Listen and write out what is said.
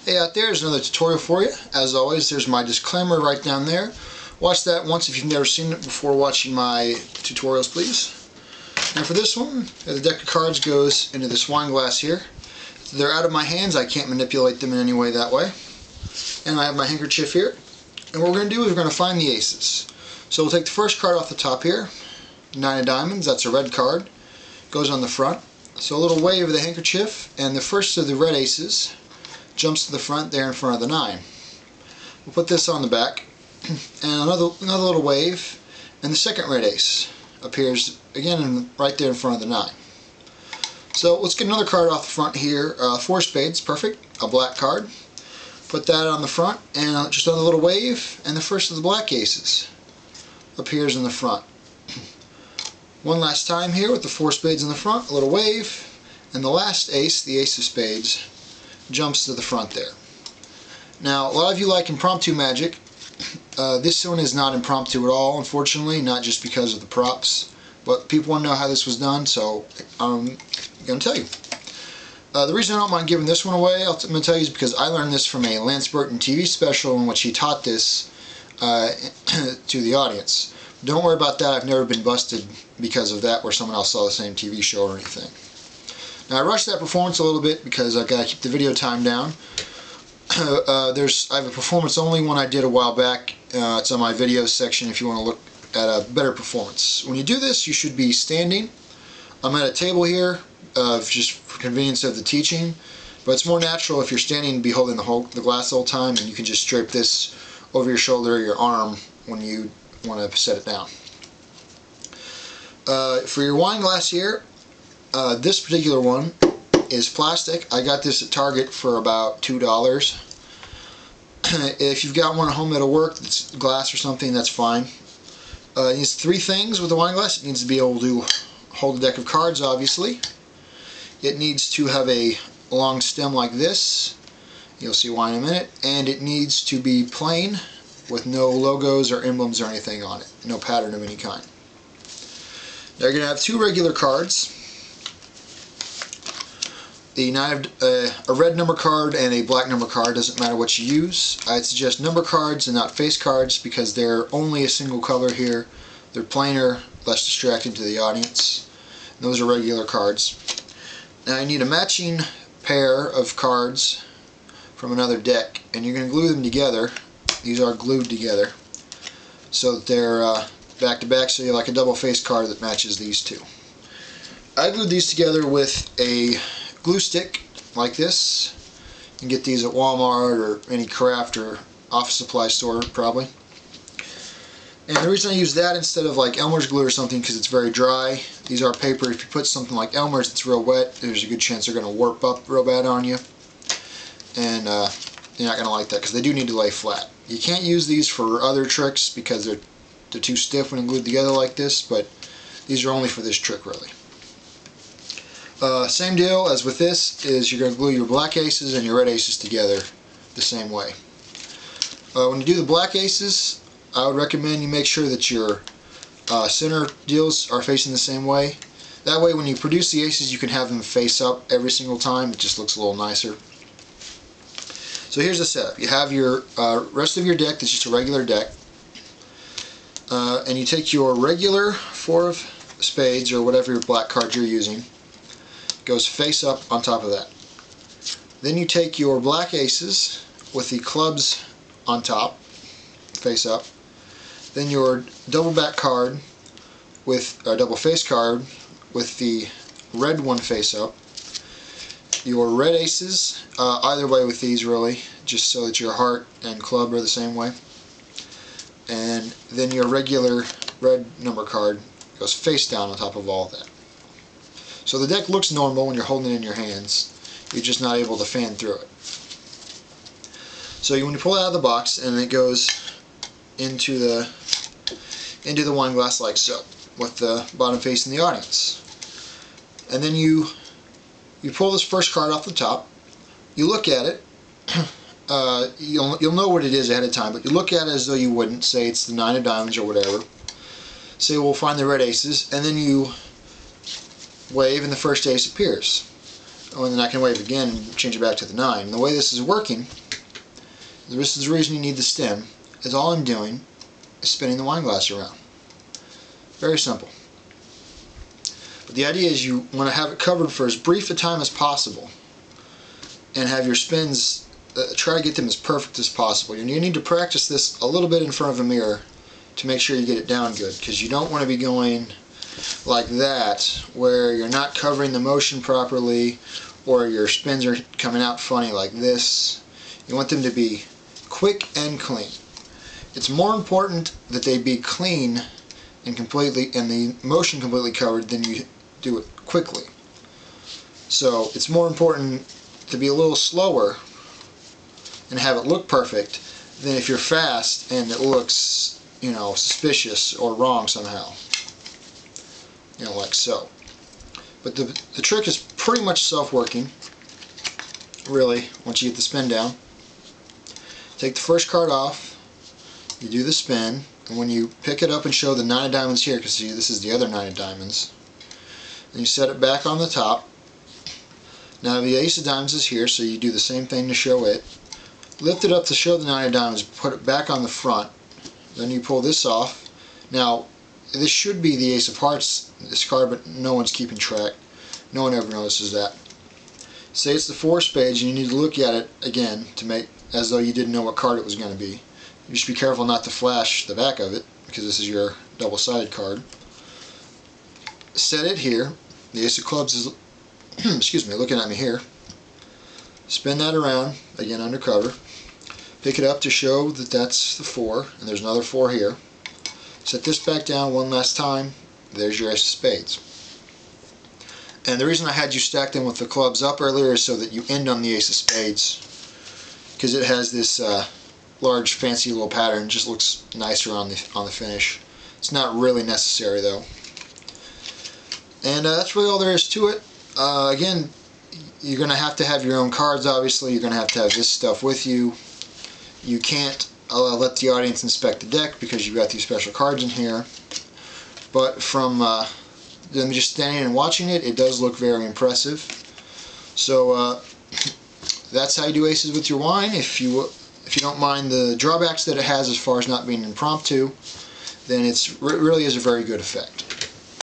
Hey out there, there's another tutorial for you. As always, there's my disclaimer right down there. Watch that once if you've never seen it before watching my tutorials, please. And for this one, the deck of cards goes into this wine glass here. They're out of my hands, I can't manipulate them in any way that way. And I have my handkerchief here. And what we're going to do is we're going to find the aces. So we'll take the first card off the top here. 9 of diamonds, that's a red card. Goes on the front. So a little wave of the handkerchief, and the first of the red aces jumps to the front there in front of the 9. We'll put this on the back, and another little wave, and the second red ace appears again right there in front of the 9. So let's get another card off the front here. 4 spades, perfect, a black card. Put that on the front, and just another little wave, and the first of the black aces appears in the front. One last time here with the 4 spades in the front, a little wave, and the last ace, the ace of spades, jumps to the front there. Now, a lot of you like impromptu magic. This one is not impromptu at all, unfortunately, not just because of the props, but people want to know how this was done, so I'm going to tell you. The reason I don't mind giving this one away, I'm going to tell you, is because I learned this from a Lance Burton TV special in which he taught this to the audience. Don't worry about that, I've never been busted because of that where someone else saw the same TV show or anything. Now I rushed that performance a little bit because I've got to keep the video time down. I have a performance only one I did a while back. It's on my videos section if you want to look at a better performance. When you do this, you should be standing. I'm at a table here, just for convenience of the teaching, but it's more natural if you're standing and be holding the glass the whole time, and you can just drape this over your shoulder or your arm when you want to set it down. For your wine glass here, this particular one is plastic. I got this at Target for about $2. If you've got one at home that'll work, it's glass or something, that's fine. It needs 3 things with the wine glass. It needs to be able to hold a deck of cards, obviously. It needs to have a long stem like this. You'll see why in a minute. And it needs to be plain with no logos or emblems or anything on it. No pattern of any kind. Now you're going to have 2 regular cards. A red number card and a black number card, doesn't matter what you use. I'd suggest number cards and not face cards because they're only a single color here. They're plainer, less distracting to the audience. And those are regular cards. Now you need a matching pair of cards from another deck, and you're going to glue them together. These are glued together so that they're back to back, so you like a double face card that matches these 2. I glued these together with a glue stick like this. You can get these at Walmart or any craft or office supply store probably. And the reason I use that instead of like Elmer's glue or something, because it's very dry. These are paper. If you put something like Elmer's that's real wet, there's a good chance they're going to warp up real bad on you, and you're not going to like that because they do need to lay flat. You can't use these for other tricks because they're too stiff when glued together like this, but these are only for this trick really. Same deal as with this, is you're going to glue your black aces and your red aces together the same way. When you do the black aces, I would recommend you make sure that your center deals are facing the same way. That way when you produce the aces you can have them face up every single time. It just looks a little nicer. So here's the setup. You have your rest of your deck that's just a regular deck, and you take your regular 4 of spades or whatever your black card you're using, goes face up on top of that. Then you take your black aces with the clubs on top, face up. Then your double back card with a double face card with the red one face up. Your red aces, either way with these really, just so that your heart and club are the same way. And then your regular red number card goes face down on top of all of that. So the deck looks normal when you're holding it in your hands. You're just not able to fan through it. So when you pull it out of the box, and it goes into the wine glass like so, with the bottom facing the audience. And then you pull this first card off the top. You look at it. You'll know what it is ahead of time, but you look at it as though you wouldn't. Say it's the 9 of diamonds or whatever. Say we'll find the red aces, and then you wave and the first ace appears. Oh, and then I can wave again and change it back to the 9. And the way this is working, this is the reason you need the stem, is all I'm doing is spinning the wine glass around. Very simple. But the idea is you want to have it covered for as brief a time as possible and have your spins, try to get them as perfect as possible. You need to practice this a little bit in front of a mirror to make sure you get it down good, because you don't want to be going like that where you're not covering the motion properly or your spins are coming out funny like this. You want them to be quick and clean. It's more important that they be clean and the motion completely covered than you do it quickly. So it's more important to be a little slower and have it look perfect than if you're fast and it looks, suspicious or wrong somehow. Like so. But the trick is pretty much self-working, really, once you get the spin down. Take the first card off, you do the spin, and when you pick it up and show the 9 of diamonds here, because see, this is the other 9 of diamonds, and you set it back on the top. Now the ace of diamonds is here, so you do the same thing to show it. Lift it up to show the 9 of diamonds, put it back on the front, then you pull this off. Now this should be the ace of hearts, this card, but no one's keeping track. No one ever notices that. Say it's the 4 of spades and you need to look at it again to make as though you didn't know what card it was going to be. You just be careful not to flash the back of it, because this is your double-sided card. Set it here. The ace of clubs is excuse me, looking at me here. Spin that around, again undercover. Pick it up to show that that's the 4, and there's another 4 here. Set this back down one last time. There's your ace of spades. And the reason I had you stack them with the clubs up earlier is so that you end on the ace of spades, because it has this large fancy little pattern. It just looks nicer on the finish. It's not really necessary though. And that's really all there is to it. Again, you're going to have your own cards, obviously. You're going to have this stuff with you. You can't let the audience inspect the deck because you've got these special cards in here. But from them just standing and watching it, it does look very impressive. So that's how you do aces with your wine. If you don't mind the drawbacks that it has as far as not being impromptu, then it really is a very good effect.